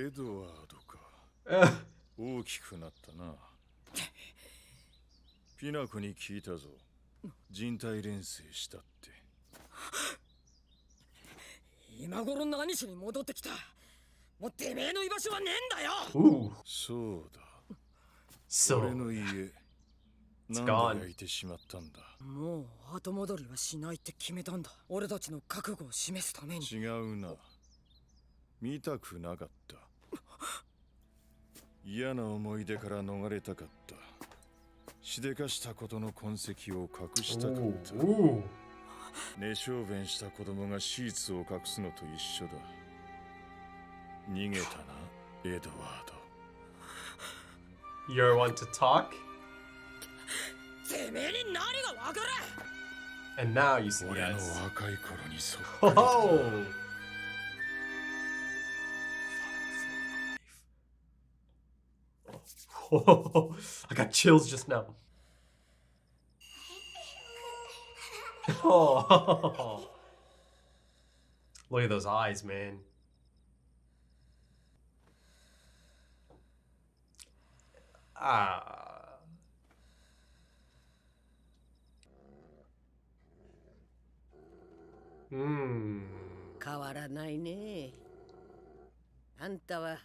エドワードか。大きくなったな。ピナコに聞いたぞ。人体錬成したって。今頃何しに戻ってきた。もうてめえの居場所はねえんだよ。そうだ。So 俺の家、なんで焼いてしまったんだ。もう後戻りはしないって決めたんだ。俺たちの覚悟を示すために。違うな。見たくなかった。嫌な思い出から逃れたかった。しでかしたことの痕跡を隠したかった。寝小便した子供がシーツを隠すのと一緒だ。逃げたな、エドワード。You want to talk? てめえに何がわかる。 And now you see 俺の guys. 若い頃にそっくりだ。Oh, I got chills just now. Oh, look at those eyes, man. Ah. Hmm. 変わらないね。あんたは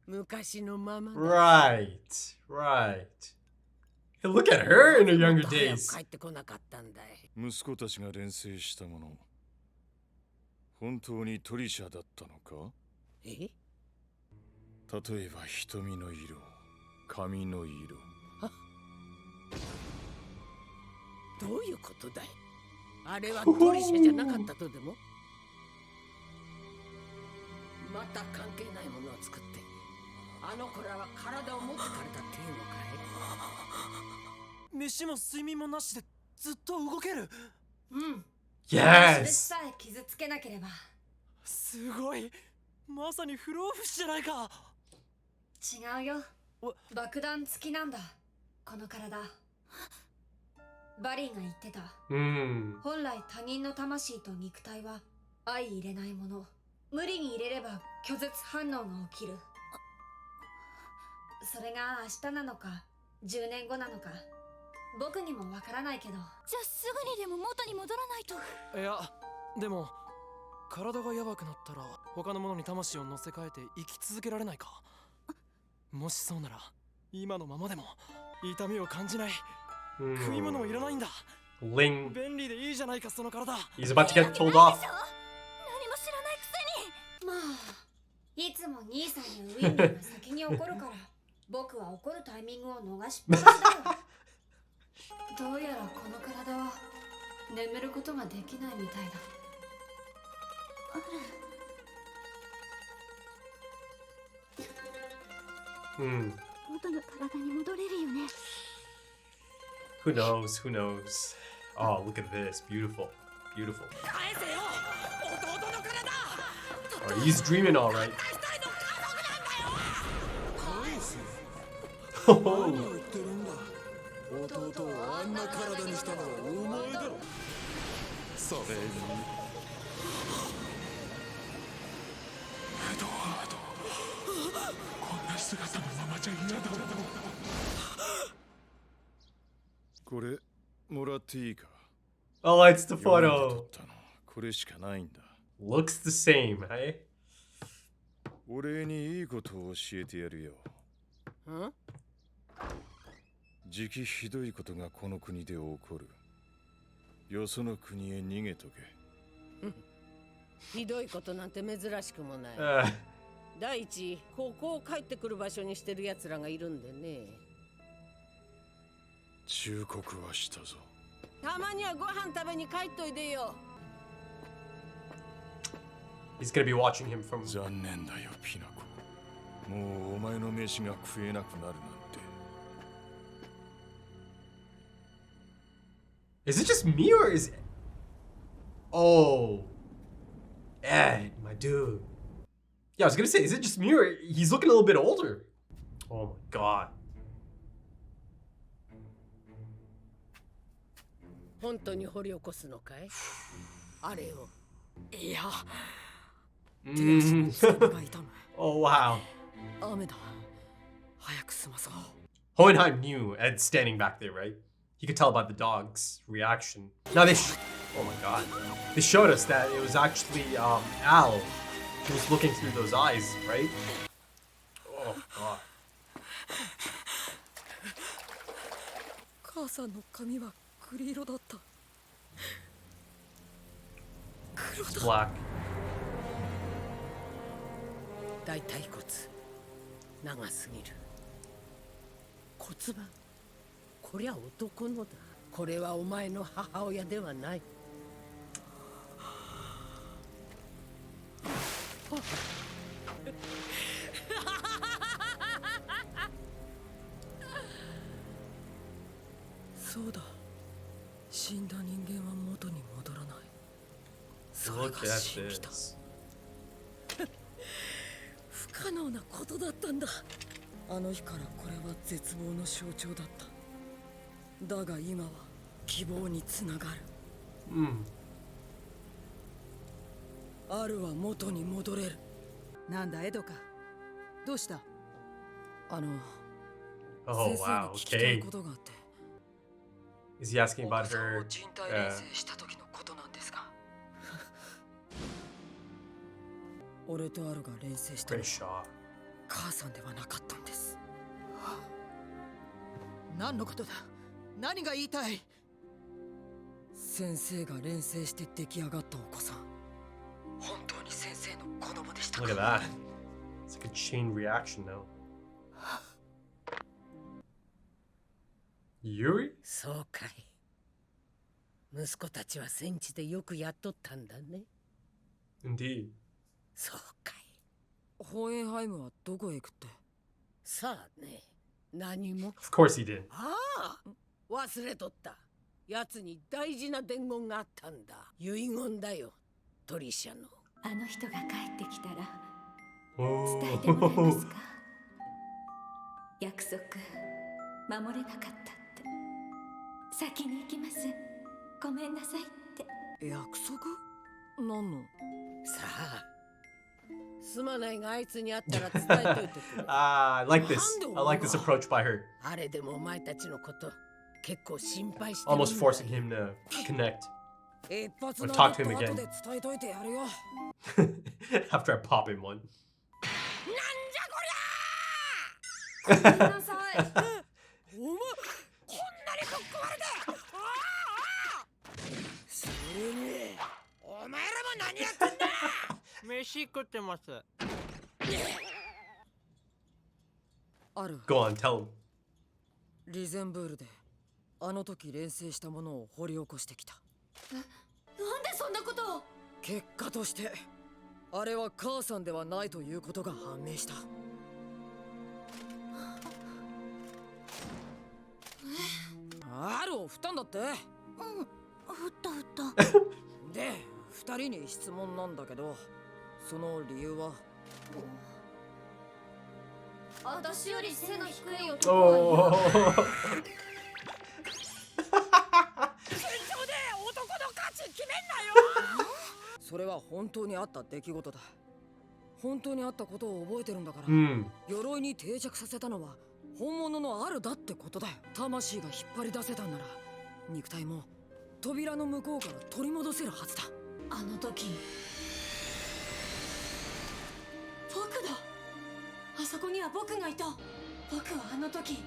昔のままだ。 Right, right. Hey, look at her in her younger days. 帰ってこなかったんだい。息子たちが錬成したもの、本当にトリシャだったのか。え？例えば瞳の色、髪の色。どういうことだい。あれはトリシャじゃなかったとでも。また関係ないものを作ってあの子らは体を持ってかれたっていうのかい。飯も睡眠もなしでずっと動ける。うん。それ Yes. さえ傷つけなければ。すごい。まさに不老不死じゃないか。違うよ。爆弾付きなんだ。この体。バリーが言ってた。本来他人の魂と肉体は相入れないもの。無理に入れれば拒絶反応が起きる。それが明日なのか10年後なのか僕にもわからないけど。じゃあすぐにでも元に戻らないと。いやでも体がやばくなったら他のものに魂を乗せ替えて生き続けられないか。もしそうなら今のままでも痛みを感じない。食い物もいらないんだ。 Ling. 便利でいいじゃないかその体。 He's about to get told off. 何も知らないくせに。まあいつも兄さんやウィンドウが先に怒るから僕は怒るタイミングを逃しっぱなしだよ。どうやらこの体は眠ることができないみたいだ。元の体に戻れるよね。 Who knows? Who knows? Oh, look at this. Beautiful. Beautiful. 返せよ、弟の体。 Oh, he's dreaming all right. 何を言ってるんだ。弟をあんな体にしたのはお前だろ。それにエドワード、こんな姿のままじゃ嫌だ。これもらっていいか。 Oh, it's the 読んで撮 photo. ったのこれしかないんだ。 Looks the same, hey? 俺にいいことを教えてやるよ。ん？じきひどいことがこの国で起こる。よその国へ逃げとけ。ひどいことなんて珍しくもない。 Uh, 第一、ここを帰ってくる場所にしてる奴らがいるんでね。忠告はしたぞ。たまにはご飯食べに帰っといでよ。 he's gonna be watching him from. 残念だよピナコ。もうお前の飯が食えなくなるなんて。 Is it just me or is it? Oh, Ed, my dude. Yeah, I was gonna say, is it just me or he's looking a little bit older? Oh my god. 本当に掘り起こすのかい？あれを。いや、手足の爪が痛む。Oh wow. 雨だ。早く済まそう。 Hohenheim knew Ed standing back there, right? He could tell by the dog's reaction. Now oh my god. They showed us that it was actually Al who was looking through those eyes, right? Oh god. 母さんの髪は栗色だった。 It's black. 大腿骨長すぎる。骨盤こりゃ男のだ。これはお前の母親ではない。そうだ。死んだ人間は元に戻らない。それ Look が at 真理だ。 this. 不可能なことだったんだ。あの日からこれは絶望の象徴だった。だが今は希望につながる。あるは元に戻れる。なんだエドか。どうした？Oh wow, okay. Is he asking about her? した時のことなんですが。俺とアルが連成したの Great shot. 母さんではなかったんです。何のことだ？何が言いたい？先生が連成して出来上がったお子さん。本当に先生の子供でしたか？ Look at that. It's like a chain reaction now. Yuri? そうかい。息子たちは戦地でよくやっとったんだね。 Indeed. そうかい。ホーエンハイムはどこへ行くって？さあね、何も。 Of course he did. ああ、忘れとった。奴に大事な伝言があったんだ。遺言だよ、トリシャの。あの人が帰ってきたら Oh. 伝えてもらえますか？約束守れなかったって。先に行きます。ごめんなさいって。約束？何の？さあ、すまないがあいつに会ったら伝えといてくれ。I like this. I like this approach by her. あれでもお前たちのこと結構心配してるんだ。 Almost forcing him to connect. 一発 Or の talk to him 後 again. で伝えといてやるよ。 After I pop him one. ごめんなさい。お前こんなにぶっ壊れて。それにお前らも何やってんだ。飯食ってます。ある。 Go on, tell him. リゼンブールであの時連成したものを掘り起こしてきた。なんでそんなことを？結果としてあれは母さんではないということが判明した。あるを振ったんだって。うん、振ったで、二人に質問なんだけど、その理由は？私より背の低い男はいる。 Oh. それは本当にあった出来事だ。本当にあったことを覚えてるんだから、鎧に定着させたのは本物のあるだってことだよ。魂が引っ張り出せたんなら肉体も扉の向こうから取り戻せるはずだ。あの時僕だ。あそこには僕がいた。僕はあの時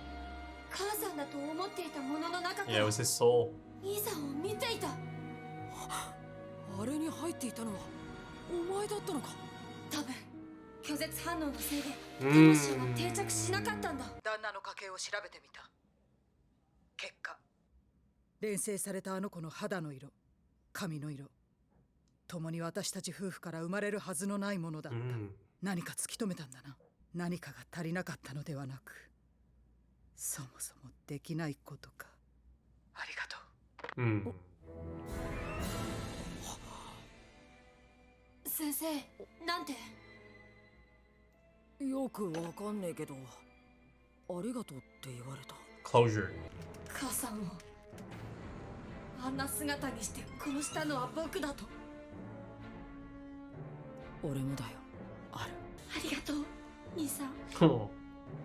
母さんだと思っていたものの中か Yeah, it ら was his soul. 兄さんを見ていた。あれに入っていたのはお前だったのか。多分拒絶反応のせいで魂は定着しなかったんだ。旦那の家系を調べてみた。結果、連成されたあの子の肌の色、髪の色、共に私たち夫婦から生まれるはずのないものだった。何か突き止めたんだな。何かが足りなかったのではなく、そもそもできないことか。ありがとう。先生、なんて？よくわかんねえけど、ありがとうって言われた。 Closure. 母さんをあんな姿にして殺したのは僕だと。俺もだよ、ある。ありりがとう兄さん Oh.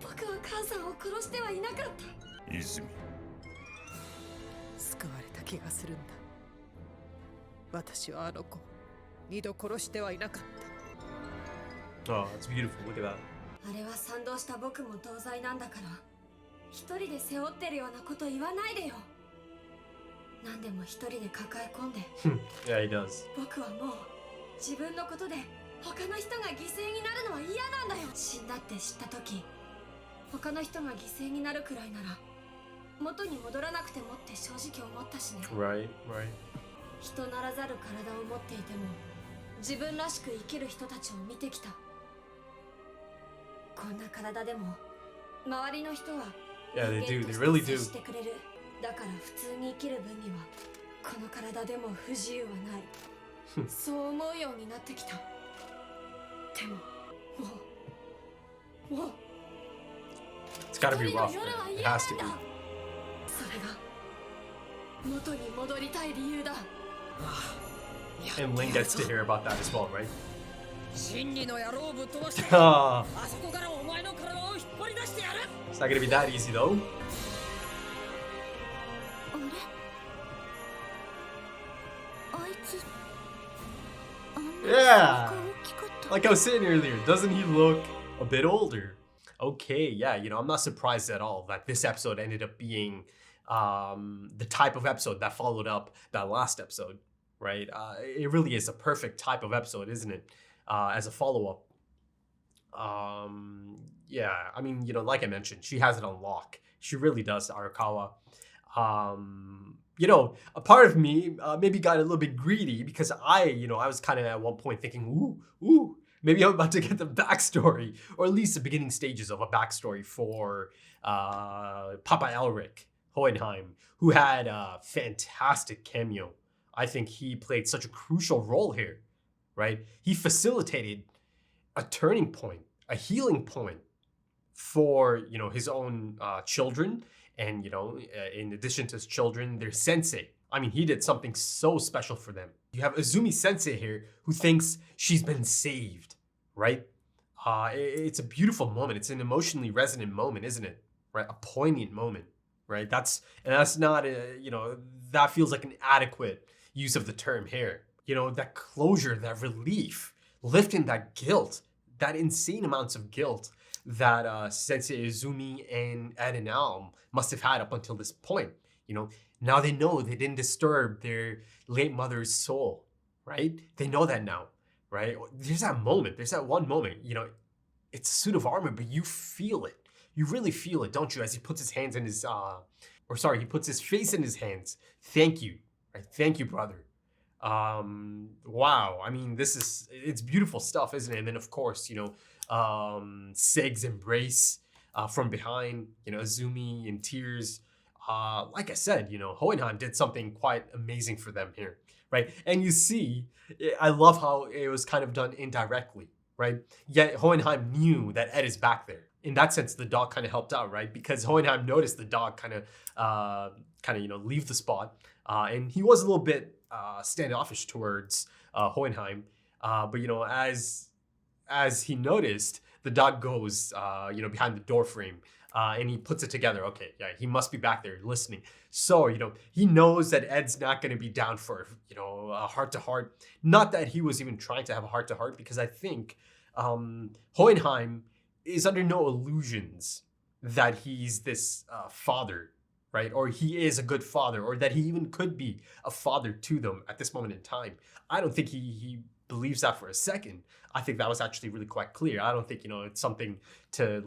僕は母さんを殺してはいなかった泉。救われた気がするんだ。私はあの子を二度殺してはいなかった。 Oh, it's beautiful. Look at that. あれは賛同した僕も同罪なんだから一人で背負ってるようなこと言わないでよ。何でも一人で抱え込んで Yeah, he does. 僕はもう自分のことで他の人が犠牲になるのは嫌なんだよ。死んだって知った時他の人が犠牲になるくらいなら元に戻らなくてもって正直思ったしね。 Right, right. 人ならざる体を持っていても自分らしく生きる人たちを見てきた。こんな体でも周りの人は Yeah, they do. 人間 They と really して do. 接してくれる。だから普通に生きる分にはこの体でも不自由はないそう思うようになってきた。でももう It's gotta be 一人の rough. 夜は Man. It 嫌なん has to だ。 be. それが元に戻りたい理由だ。 And Lin gets to hear about that as well, right? 真理の野郎をぶっ飛ばして Ah, あそこからお前の体を引っ張り出してやる。 it's not gonna be that easy though. あれあいつあんな Yeah. 背が大きかった。 Like I was saying earlier, doesn't he look a bit older? Okay, yeah, I'm not surprised at all that this episode ended up being the type of episode that followed up that last episode, right? It really is a perfect type of episode, isn't it? As a follow-up. Yeah, I mean, like I mentioned, she has it on lock. She really does, Arakawa. A part of me maybe got a little bit greedy because I was kind of at one point thinking, ooh, maybe I'm about to get the backstory, or at least the beginning stages of a backstory for Papa Elric Hohenheim, who had a fantastic cameo. I think he played such a crucial role here, right? He facilitated a turning point, a healing point for, his own children. And, in addition to his children, their sensei. I mean, he did something so special for them. You have Azumi sensei here who thinks she's been saved, right? It's a beautiful moment. It's an emotionally resonant moment, isn't it? Right? A poignant moment, right? That's not, that feels like an adequate use of the term here. That closure, that relief, lifting that guilt, that insane amounts of guilt that Sensei Izumi and Ed and Al must have had up until this point. Now they know they didn't disturb their late mother's soul, right? They know that now, right? There's that moment. There's that one moment, it's a suit of armor, but you feel it. You really feel it, don't you? As he puts his hands in his, he puts his face in his hands. Thank you, right? Thank you, brother. Wow. I mean, it's beautiful stuff, isn't it? And then of course, Seg's embrace from behind, Azumi in tears. Like I said, Hohenheim did something quite amazing for them here, right? And you see, I love how it was kind of done indirectly, right? Yet Hohenheim knew that Ed is back there. In that sense, the dog kind of helped out, right? Because Hohenheim noticed the dog kind of leave the spot, and he was a little bit standoffish towards Hohenheim. But as he noticed, the dog goes, behind the door frame, and he puts it together. Okay, yeah, he must be back there listening. So, he knows that Ed's not going to be down for, a heart-to-heart. Not that he was even trying to have a heart-to-heart, because I think Hohenheim is under no illusions that he's this father, right? Or he is a good father, or that he even could be a father to them at this moment in time. I don't think he believes that for a second. I think that was actually really quite clear. I don't think, it's something to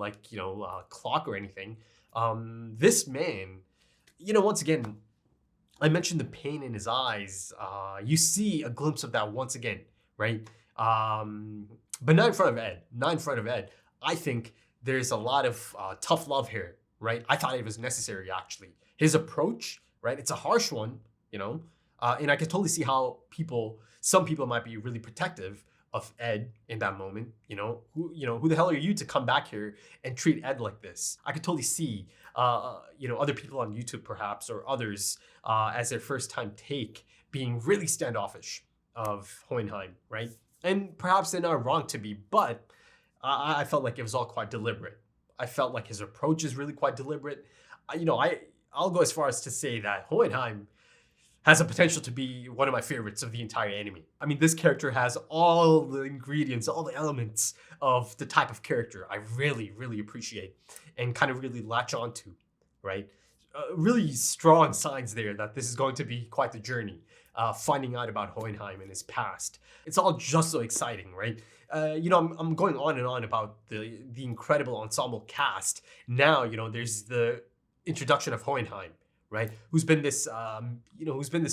clock or anything. This man, once again, I mentioned the pain in his eyes. You see a glimpse of that once again, right? But not in front of Ed. Not in front of Ed. I think there's a lot of tough love here, right? I thought it was necessary, actually. His approach, right? It's a harsh one, and I can totally see how some people might be really protective of Ed in that moment. Who the hell are you to come back here and treat Ed like this? I could totally see, other people on YouTube perhaps, or others as their first time take being really standoffish of Hohenheim, right? And perhaps they're not wrong to be, but I felt like it was all quite deliberate. I felt like his approach is really quite deliberate. I'll go as far as to say that Hohenheim has a potential to be one of my favorites of the entire anime. I mean, this character has all the ingredients, all the elements of the type of character I really, really appreciate and kind of really latch onto, right? Really strong signs there that this is going to be quite the journey, finding out about Hohenheim and his past. It's all just so exciting, right? I'm going on and on about the incredible ensemble cast. Now, there's the introduction of Hohenheim, right? Who's been this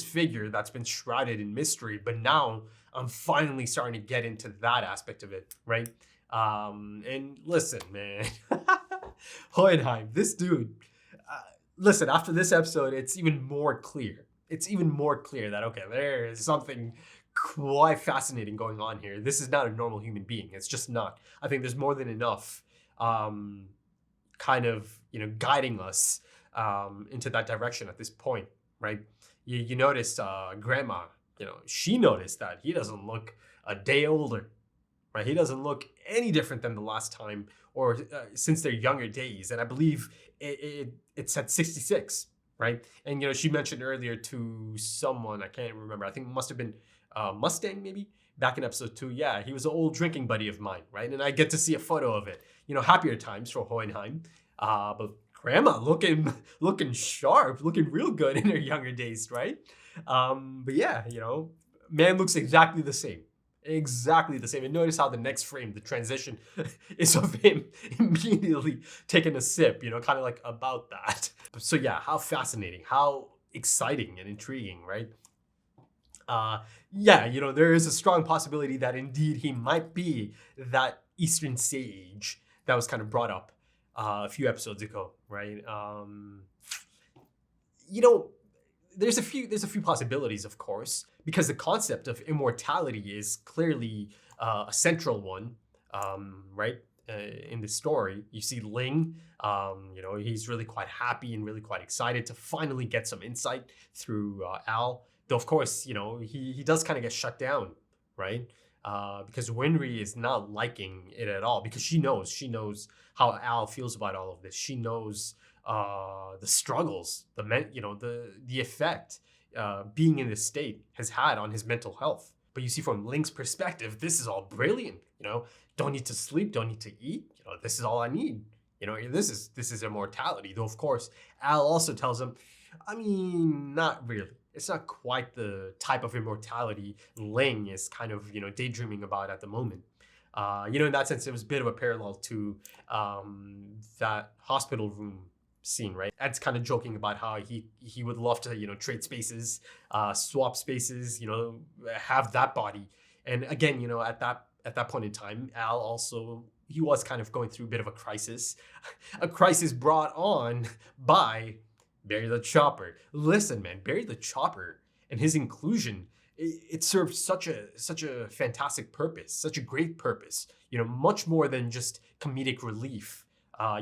figure that's been shrouded in mystery, but now I'm finally starting to get into that aspect of it, right? And listen, man, Hohenheim, this dude, listen, after this episode, it's even more clear. It's even more clear that, okay, there is something quite fascinating going on here. This is not a normal human being. It's just not. I think there's more than enough kind of, guiding us into that direction at this point, right? You notice Grandma, she noticed that he doesn't look a day older, right? He doesn't look any different than the last time or since their younger days. And I believe it's at 66, right? And, she mentioned earlier to someone, I can't remember, I think it must have been Mustang maybe, back in episode 2. Yeah, he was an old drinking buddy of mine, right? And I get to see a photo of it. Happier times for Hohenheim. But Grandma looking sharp, looking real good in her younger days, right? But yeah, man looks exactly the same. Exactly the same. And notice how the next frame, the transition, is of him immediately taking a sip, kind of like about that. So yeah, how fascinating, how exciting and intriguing, right? There is a strong possibility that indeed he might be that Eastern sage that was kind of brought up a few episodes ago, right? There's a few possibilities, of course, because the concept of immortality is clearly a central one, right? In the story, you see Ling, he's really quite happy and really quite excited to finally get some insight through Al. Though, of course, he does kind of get shut down, right? Because Winry is not liking it at all, because she knows how Al feels about all of this. She knows the struggles, the effect being in this state has had on his mental health. But you see, from Ling's perspective, this is all brilliant. Don't need to sleep, don't need to eat. This is all I need. This is immortality. Though, of course, Al also tells him, I mean, not really. It's not quite the type of immortality Ling is kind of, daydreaming about at the moment. In that sense, it was a bit of a parallel to that hospital room scene, right? Ed's kind of joking about how he would love to, trade spaces, swap spaces, have that body. And again, at that point in time, Al also, he was kind of going through a bit of a crisis brought on by Barry the Chopper. Listen, man, Barry the Chopper and his inclusion, it served such a fantastic purpose, such a great purpose, much more than just comedic relief.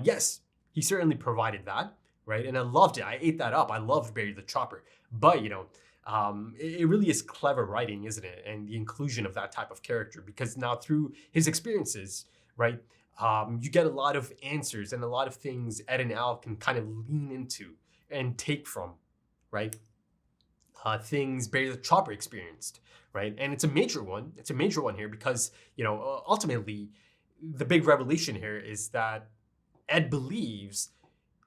Yes, he certainly provided that, right? And I loved it. I ate that up. I loved Barry the Chopper. But, it really is clever writing, isn't it? And the inclusion of that type of character, because now through his experiences, right, you get a lot of answers and a lot of things Ed and Al can kind of lean into and take from, right? Things Barry the Chopper experienced, right? And it's a major one. It's a major one here because, ultimately, the big revelation here is that Ed believes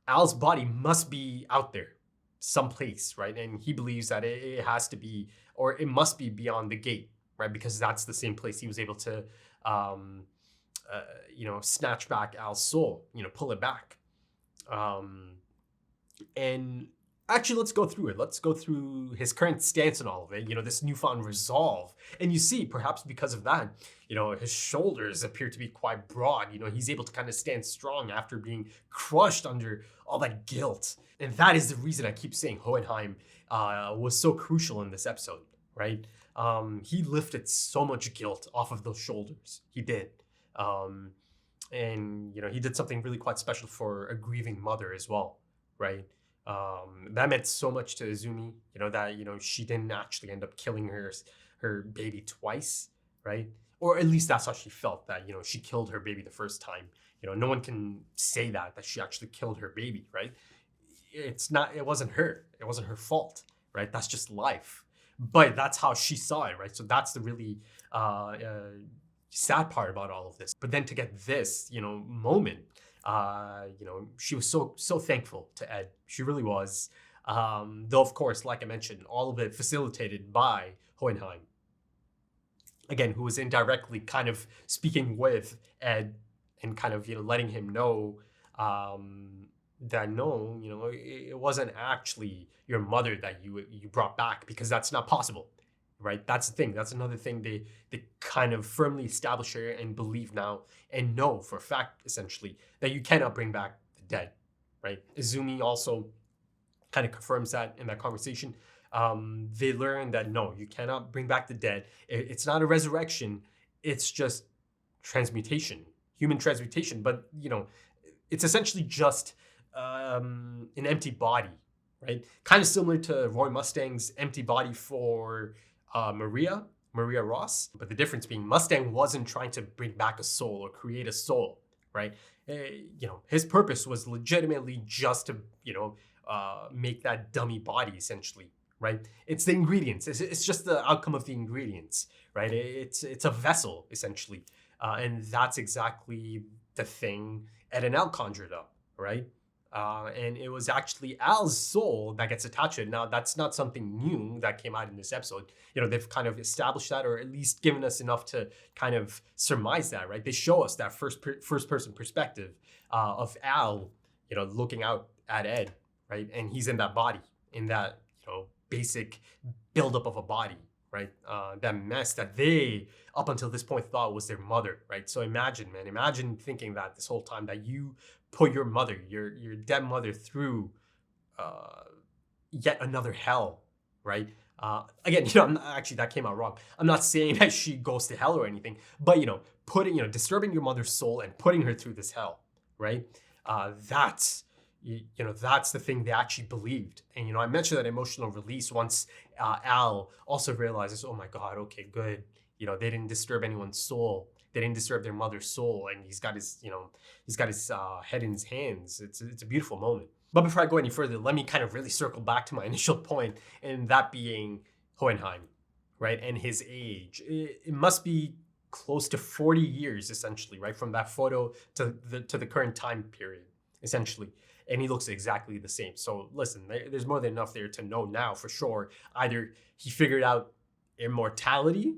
Al's body must be out there someplace, right? And he believes that it has to be, or it must be beyond the gate, right? Because that's the same place he was able to, snatch back Al's soul, pull it back. And actually, let's go through it. Let's go through his current stance and all of it, this newfound resolve. And you see, perhaps because of that, his shoulders appear to be quite broad. He's able to kind of stand strong after being crushed under all that guilt. And that is the reason I keep saying Hohenheim was so crucial in this episode, right? He lifted so much guilt off of those shoulders. He did. And, he did something really quite special for a grieving mother as well, right? That meant so much to Izumi, that, she didn't actually end up killing her baby twice, right? or at least that's how she felt, that, you know, she killed her baby the first time. You know, no one can say that she actually killed her baby, right? It wasn't her fault, right? That's just life. But that's how she saw it, right? So that's the really sad part about all of this. But then to get this, you know, moment, you know, she was so thankful to Ed. She really was. Though, of course, like I mentioned, all of it facilitated by Hohenheim. Again, who was indirectly kind of speaking with Ed and kind of, you know, letting him know that no, you know, it wasn't actually your mother that you brought back, because that's not possible, right? That's the thing. That's another thing they kind of firmly establish here and believe now and know for a fact, essentially, that you cannot bring back the dead, right? Izumi also kind of confirms that in that conversation. They learn that no, you cannot bring back the dead. It's not a resurrection. It's just transmutation, human transmutation. But, you know, it's essentially just an empty body, right? Kind of similar to Roy Mustang's empty body for Maria Ross. But the difference being Mustang wasn't trying to bring back a soul or create a soul, right? You know, his purpose was legitimately just to, you know, make that dummy body, essentially, right? It's the ingredients. It's just the outcome of the ingredients, right? It's a vessel, essentially. And that's exactly the thing Ed and Al conjured up, right? And it was actually Al's soul that gets attached to it. Now, that's not something new that came out in this episode. You know, they've kind of established that, or at least given us enough to kind of surmise that, right? They show us that first person perspective of Al, you know, looking out at Ed, right? And he's in that body, in that, you know, basic buildup of a body, right? That mess that they, up until this point, thought was their mother, right? So imagine thinking that this whole time that you put your mother, your dead mother, through yet another hell, right? Again, you know, actually that came out wrong. I'm not saying that she goes to hell or anything, but, you know, disturbing your mother's soul and putting her through this hell, right? That's the thing they actually believed. And, you know, I mentioned that emotional release once Al also realizes, oh my God, okay, good. You know, they didn't disturb anyone's soul. They didn't disturb their mother's soul. And he's got his head in his hands. It's a beautiful moment. But before I go any further, let me kind of really circle back to my initial point, and that being Hohenheim, right? And his age. It must be close to 40 years, essentially, right? From that photo to the current time period, essentially. And he looks exactly the same. So listen, there's more than enough there to know now for sure. Either he figured out immortality,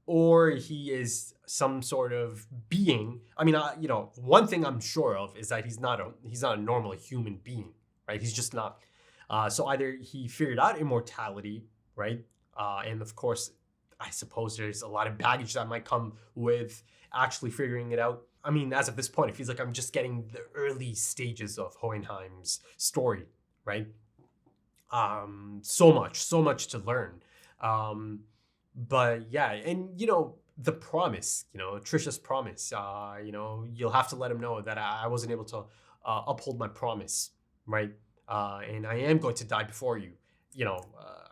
or he is some sort of being. I mean, you know, one thing I'm sure of is that he's not a normal human being, right? He's just not. So either he figured out immortality, right? And of course, I suppose there's a lot of baggage that might come with actually figuring it out. I mean, as of this point, it feels like I'm just getting the early stages of Hohenheim's story, right? So much to learn. But yeah, and, you know, the promise, you know, Trisha's promise, you know, you'll have to let him know that I wasn't able to uphold my promise, right? And I am going to die before you. You know,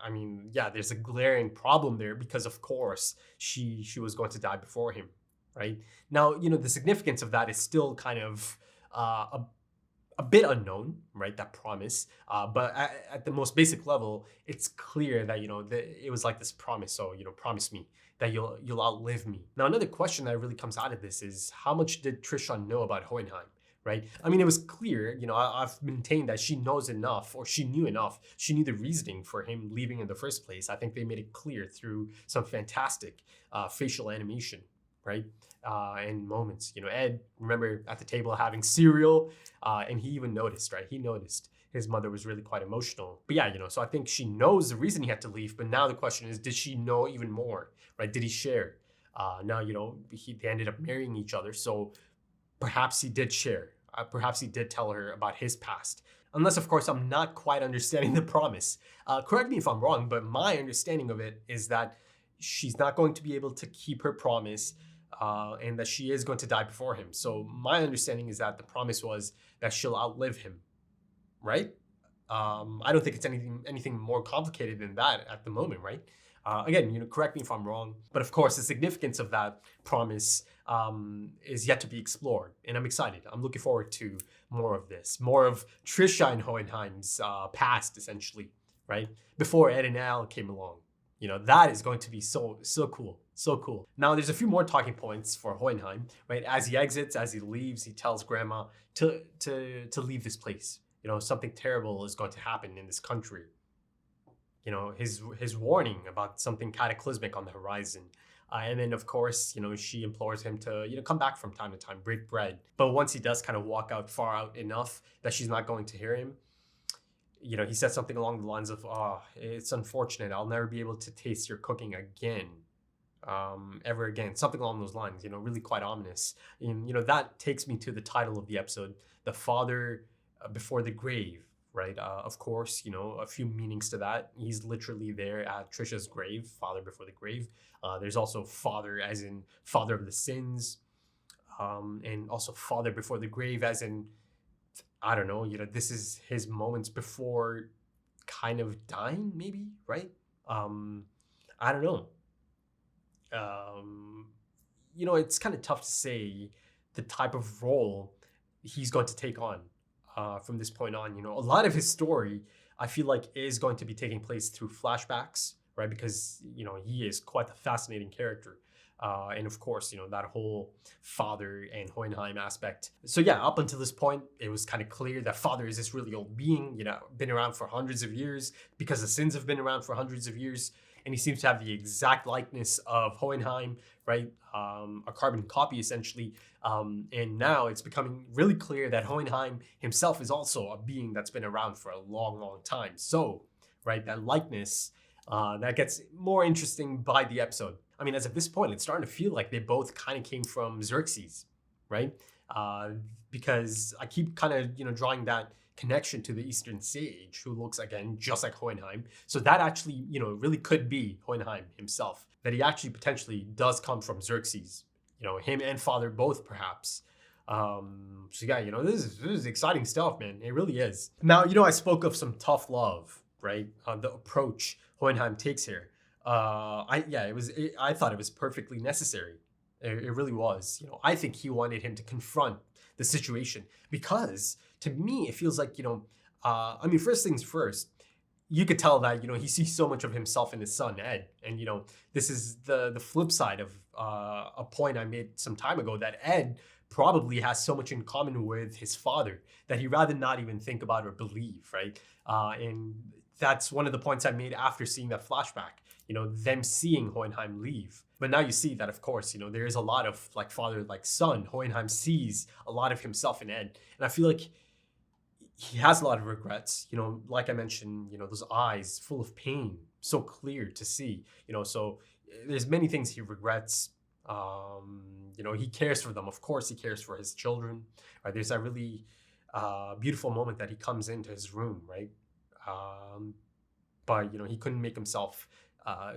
I mean, yeah, there's a glaring problem there because, of course, she was going to die before him, right? Now, you know, the significance of that is still kind of a bit unknown, right? That promise. But at the most basic level, it's clear that, you know, it was like this promise. So, you know, promise me that you'll outlive me. Now, another question that really comes out of this is, how much did Trisha know about Hohenheim, right? I mean, it was clear, you know, I've maintained that she knows enough, or she knew enough. She knew the reasoning for him leaving in the first place. I think they made it clear through some fantastic facial animation, right? And moments, you know, Ed, remember at the table having cereal, and he even noticed, right? He noticed his mother was really quite emotional. But yeah, you know, so I think she knows the reason he had to leave. But now the question is, did she know even more, right? Did he share? Now, you know, they ended up marrying each other. So perhaps he did share. Perhaps he did tell her about his past. Unless, of course, I'm not quite understanding the promise. Correct me if I'm wrong, but my understanding of it is that she's not going to be able to keep her promise, and that she is going to die before him. So my understanding is that the promise was that she'll outlive him, right? I don't think it's anything more complicated than that at the moment, right? Again, correct me if I'm wrong, but of course the significance of that promise is yet to be explored, and I'm excited. I'm looking forward to more of this, more of Trisha and Hohenheim's past, essentially, right? Before Ed and Al came along. That is going to be so cool. So cool. Now, there's a few more talking points for Hohenheim, right? As he exits, as he leaves, he tells Grandma to leave this place. Something terrible is going to happen in this country. His warning about something cataclysmic on the horizon. And then, of course, she implores him to, come back from time to time, break bread. But once he does kind of walk out far out enough that she's not going to hear him, he says something along the lines of, it's unfortunate. I'll never be able to taste your cooking again, ever again. Something along those lines, really quite ominous. And, that takes me to the title of the episode, The Father Before the Grave, right? Of course, a few meanings to that. He's literally there at Trisha's grave, Father before the grave. There's also Father as in Father of the sins, and also Father before the grave as in, I don't know, this is his moments before kind of dying, maybe, right? I don't know. It's kind of tough to say the type of role he's going to take on from this point on. A lot of his story, I feel like, is going to be taking place through flashbacks, right? Because, he is quite a fascinating character. And of course, that whole Father and Hohenheim aspect. So yeah, up until this point, it was kind of clear that Father is this really old being, been around for hundreds of years because the sins have been around for hundreds of years. And he seems to have the exact likeness of Hohenheim, right? A carbon copy, essentially. And now it's becoming really clear that Hohenheim himself is also a being that's been around for a long, long time. So, right, that likeness, that gets more interesting by the episode. I mean, as of this point, it's starting to feel like they both kind of came from Xerxes, right? Because I keep kind of, drawing that connection to the Eastern Sage, who looks, again, just like Hohenheim. So that actually, really could be Hohenheim himself, that he actually potentially does come from Xerxes, him and Father both, perhaps. So yeah, this is exciting stuff, man. It really is. Now, I spoke of some tough love, right? The approach Hohenheim takes here. I thought it was perfectly necessary. It really was. I think he wanted him to confront the situation because, to me, it feels like, first things first, you could tell that, he sees so much of himself in his son, Ed. And, this is the flip side of a point I made some time ago, that Ed probably has so much in common with his father that he'd rather not even think about or believe, right? And that's one of the points I made after seeing that flashback, them seeing Hohenheim leave. But now you see that, of course, there is a lot of like father, like son. Hohenheim sees a lot of himself in Ed. And I feel like he has a lot of regrets, like I mentioned, those eyes full of pain, so clear to see, so there's many things he regrets. He cares for them. Of course, he cares for his children. Right? There's that really beautiful moment that he comes into his room, right? But, he couldn't make himself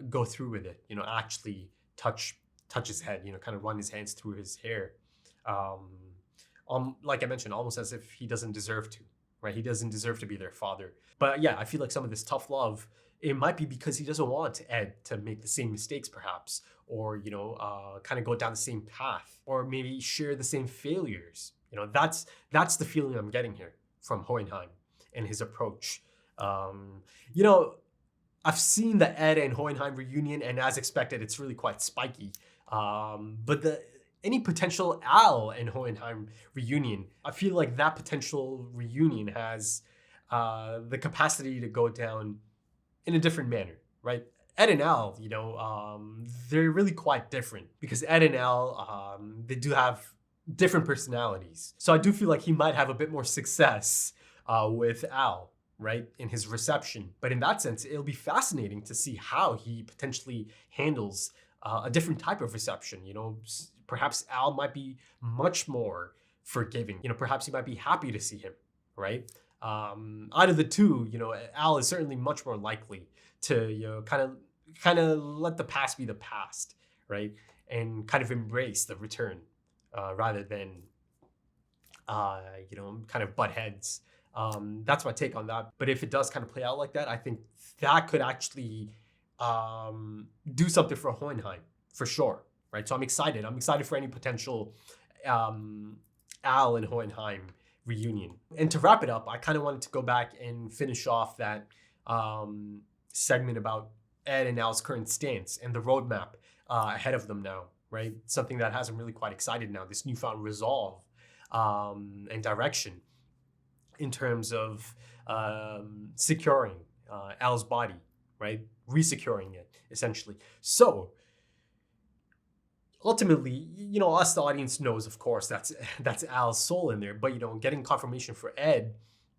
go through with it, actually touch his head, kind of run his hands through his hair. Like I mentioned, almost as if he doesn't deserve to, right? He doesn't deserve to be their father. But yeah, I feel like some of this tough love, it might be because he doesn't want Ed to make the same mistakes, perhaps, or, kind of go down the same path, or maybe share the same failures. That's the feeling I'm getting here from Hohenheim and his approach. I've seen the Ed and Hohenheim reunion, and as expected, it's really quite spiky. But any potential Al and Hohenheim reunion, I feel like that potential reunion has the capacity to go down in a different manner, right? Ed and Al, they're really quite different because Ed and Al, they do have different personalities. So I do feel like he might have a bit more success with Al, right, in his reception. But in that sense, it'll be fascinating to see how he potentially handles a different type of reception. Perhaps Al might be much more forgiving. Perhaps he might be happy to see him, right? Out of the two, Al is certainly much more likely to, kind of let the past be the past, right? And kind of embrace the return rather than, kind of butt heads. That's my take on that. But if it does kind of play out like that, I think that could actually do something for Hohenheim, for sure, right? So I'm excited. I'm excited for any potential Al and Hohenheim reunion. And to wrap it up, I kind of wanted to go back and finish off that segment about Ed and Al's current stance and the roadmap ahead of them now, right? Something that has them really quite excited now, this newfound resolve and direction in terms of securing Al's body, right? Resecuring it, essentially. So ultimately, you know, us, the audience, knows, of course, that's Al's soul in there. But, you know, getting confirmation for Ed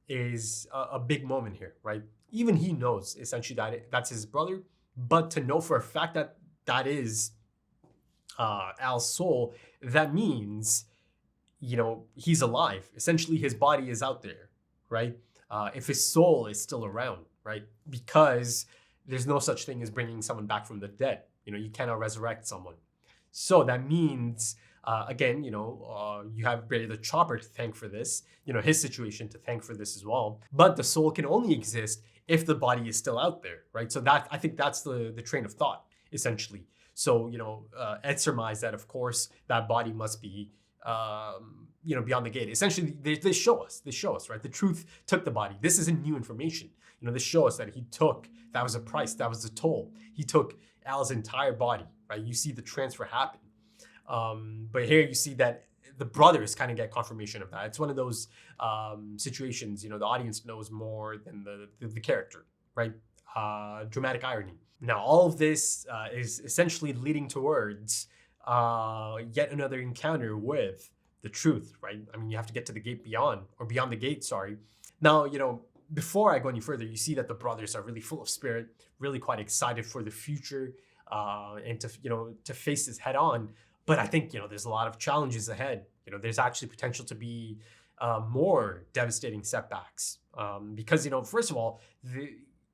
is a big moment here, right? Even he knows, essentially, that that's his brother. But to know for a fact that that is Al's soul, that means, you know, he's alive. Essentially, his body is out there, right? If his soul is still around, right? Because there's no such thing as bringing someone back from the dead. You know, you cannot resurrect someone. So that means, again, you know, you have Barry the Chopper to thank for this, you know, his situation to thank for this as well. But the soul can only exist if the body is still out there, right? So that, I think that's the train of thought, essentially. So, you know, Ed surmised that, of course, that body must be, you know, beyond the gate. Essentially, they show us, right? The truth took the body. This isn't new information. You know, they show us that he took, that was a price, that was the toll. He took Al's entire body, right? You see the transfer happen. But here you see that the brothers kind of get confirmation of that. It's one of those situations, you know, the audience knows more than the character, right? Dramatic irony. Now, all of this is essentially leading towards yet another encounter with the truth, right? I mean, you have to get to the gate beyond the gate, sorry. Now, you know, before I go any further, you see that the brothers are really full of spirit, really quite excited for the future and to, you know, to face this head on. But I think, you know, there's a lot of challenges ahead. You know, there's actually potential to be more devastating setbacks because, you know, first of all,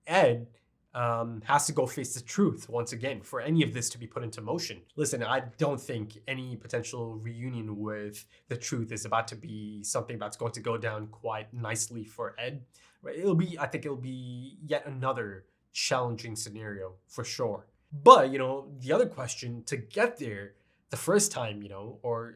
Ed has to go face the truth once again for any of this to be put into motion. Listen, I don't think any potential reunion with the truth is about to be something that's going to go down quite nicely for Ed. Right? I think it'll be yet another challenging scenario for sure. But, you know, the other question, to get there the first time, you know, or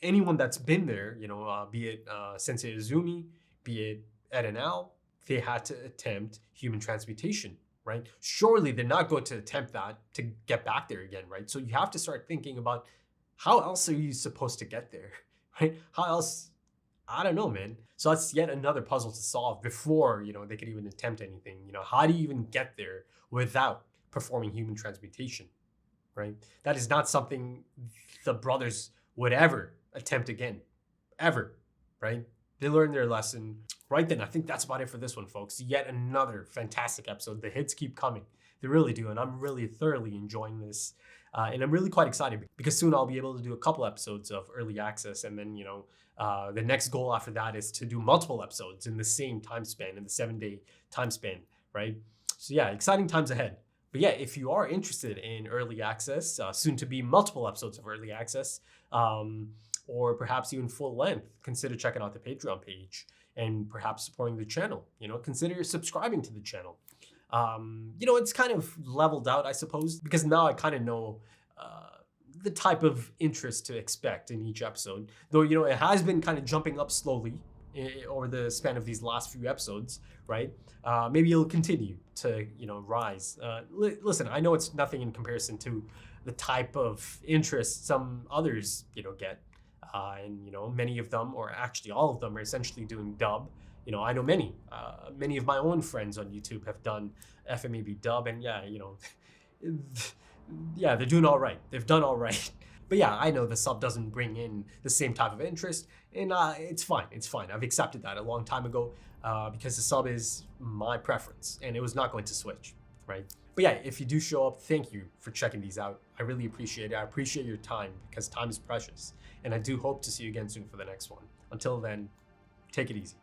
anyone that's been there, you know, be it Sensei Izumi, be it Ed and Al, they had to attempt human transmutation, right? Surely they're not going to attempt that to get back there again, right? So you have to start thinking about how else are you supposed to get there, right? How else? I don't know, man. So that's yet another puzzle to solve before, you know, they could even attempt anything. You know, how do you even get there without performing human transmutation, right? That is not something the brothers would ever attempt again, ever, right? They learned their lesson. Right then, I think that's about it for this one, folks. Yet another fantastic episode. The hits keep coming. They really do, and I'm really thoroughly enjoying this. And I'm really quite excited because soon I'll be able to do a couple episodes of early access, and then, you know, the next goal after that is to do multiple episodes in the same time span, in the 7-day time span, right? So yeah, exciting times ahead. But yeah, if you are interested in early access, soon to be multiple episodes of early access, or perhaps even full length, consider checking out the Patreon page and perhaps supporting the channel. You know, consider subscribing to the channel. You know, it's kind of leveled out, I suppose, because now I kind of know the type of interest to expect in each episode. Though, you know, it has been kind of jumping up slowly over the span of these last few episodes, right? Maybe it'll continue to, you know, rise. Listen, I know it's nothing in comparison to the type of interest some others, you know, get. And, you know, many of them, or actually all of them, are essentially doing dub. You know, I know many of my own friends on YouTube have done FMAB dub, and yeah, you know, yeah, they're doing all right. They've done all right. But yeah, I know the sub doesn't bring in the same type of interest, and it's fine. It's fine. I've accepted that a long time ago because the sub is my preference, and it was not going to switch, right? But yeah, if you do show up, thank you for checking these out. I really appreciate it. I appreciate your time because time is precious. And I do hope to see you again soon for the next one. Until then, take it easy.